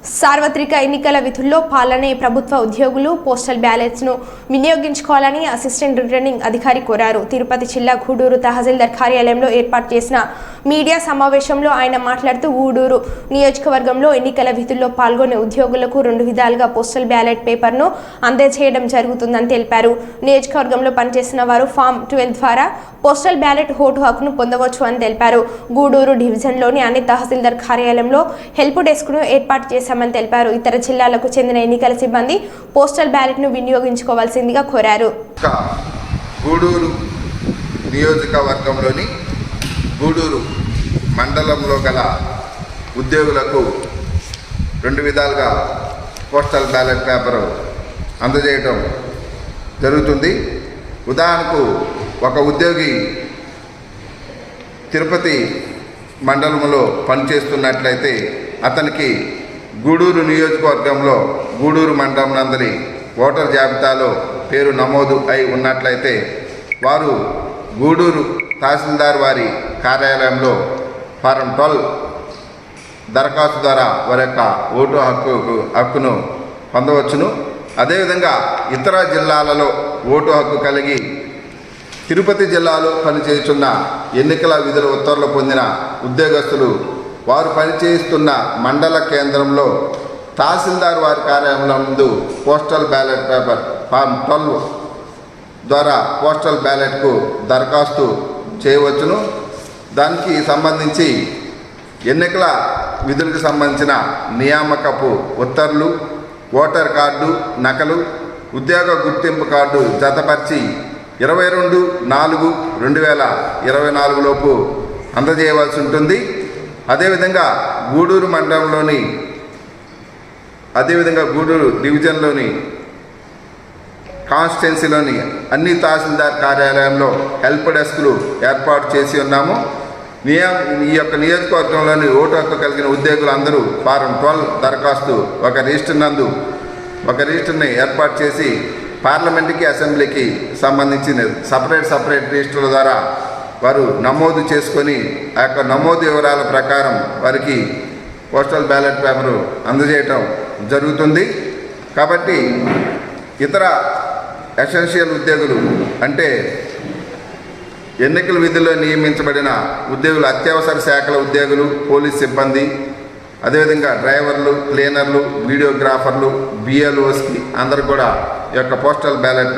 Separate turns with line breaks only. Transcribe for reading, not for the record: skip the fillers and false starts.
సార్వత్రిక ఎన్నికల విధుల్లో పాలనే ప్రభుత్వ ఉద్యోగులు పోస్టల్ బ్యాలెట్స్ ను వినియోగించుకోవాలని అసిస్టెంట్ రిటర్నింగ్ అధికారి కోరారు. తిరుపతి జిల్లా గూడూరు తహసీల్దార్ కార్యాలయంలో ఏర్పాటు చేసిన మీడియా సమావేశంలో ఆయన మాట్లాడుతూ గూడూరు నియోజకవర్గంలో ఎన్నికల విధుల్లో పాల్గొనే ఉద్యోగులకు 2 విధాలుగా పోస్టల్ బ్యాలెట్ పేపర్ను అందజేయడం జరుగుతుందని తెలిపారు. నియోజకవర్గంలో పనిచేసిన వారు ఫామ్ 12 ద్వారా పోస్టల్ బ్యాలెట్ ఓటు హక్కును పొందవచ్చు అని తెలిపారు. గూడూరు డివిజన్లోని అన్ని తహసీల్దార్ కార్యాలయంలో హెల్ప్ డెస్క్ను ఏర్పాటు చేశామని తెలిపారు. ఇతర జిల్లాలకు చెందిన ఎన్నికల సిబ్బంది పోస్టల్ బ్యాలెట్ను వినియోగించుకోవాల్సిందిగా కోరారు.
గూడూరు నియోజకవర్గంలోని గూడూరు మండలంలో గల ఉద్యోగులకు 2 విధాలుగా పోస్టల్ బ్యాలెట్ పేపర్ అందజేయడం జరుగుతుంది. ఉదాహరణకు ఒక ఉద్యోగి తిరుపతి మండలంలో పనిచేస్తున్నట్లయితే అతనికి గూడూరు నియోజకవర్గంలో గూడూరు మండలం నందరి ఓటర్ జాబితాలో పేరు నమోదు అయి ఉన్నట్లయితే వారు గూడూరు తహసీల్దార్ వారి కార్యాలయంలో ఫారం 12 దరఖాస్తు ద్వారా వారి యొక్క ఓటు హక్కును పొందవచ్చును. అదేవిధంగా ఇతర జిల్లాలలో ఓటు హక్కు కలిగి తిరుపతి జిల్లాలో పనిచేస్తున్న ఎన్నికల విధుల ఉత్తర్వులు పొందిన ఉద్యోగస్తులు వారు పనిచేస్తున్న మండల కేంద్రంలో తహసీల్దార్ వారి కార్యాలయం ముందు పోస్టల్ బ్యాలెట్ పేపర్ ఫామ్ 12 ద్వారా పోస్టల్ బ్యాలెట్కు దరఖాస్తు చేయవచ్చును. దానికి సంబంధించి ఎన్నికల విధులకు సంబంధించిన నియామకపు ఉత్తర్వులు, ఓటర్ కార్డు నకలు, ఉద్యోగ గుర్తింపు కార్డు జతపరిచి 22/4/2024 లోపు అందజేయవలసి ఉంటుంది. అదేవిధంగా గూడూరు గూడూరు డివిజన్లోని కాన్స్టిట్యున్సీలోని అన్ని తహసీల్దార్ కార్యాలయంలో హెల్ప్ డెస్క్లు ఏర్పాటు చేసి ఉన్నాము. ఈ యొక్క నియోజకవర్గంలోని ఓటు హక్కు కలిగిన ఉద్యోగులందరూ ఫారం 12 దరఖాస్తు ఒక రిజిస్టర్ని ఏర్పాటు చేసి పార్లమెంటుకి, అసెంబ్లీకి సంబంధించిన సపరేట్ రిజిస్టర్ల ద్వారా వారు నమోదు చేసుకొని ఆ యొక్క నమోదు వివరాల ప్రకారం వారికి పోస్టల్ బ్యాలెట్ పేపరు అందజేయటం జరుగుతుంది. కాబట్టి ఇతర ఎసెన్షియల్ ఉద్యోగులు అంటే ఎన్నికల విధుల్లో నియమించబడిన ఉద్యోగులు, అత్యవసర శాఖల ఉద్యోగులు, పోలీస్ సిబ్బంది, అదేవిధంగా డ్రైవర్లు, క్లీనర్లు, వీడియోగ్రాఫర్లు, BLOస్కి అందరూ కూడా ఈ యొక్క పోస్టల్ బ్యాలెట్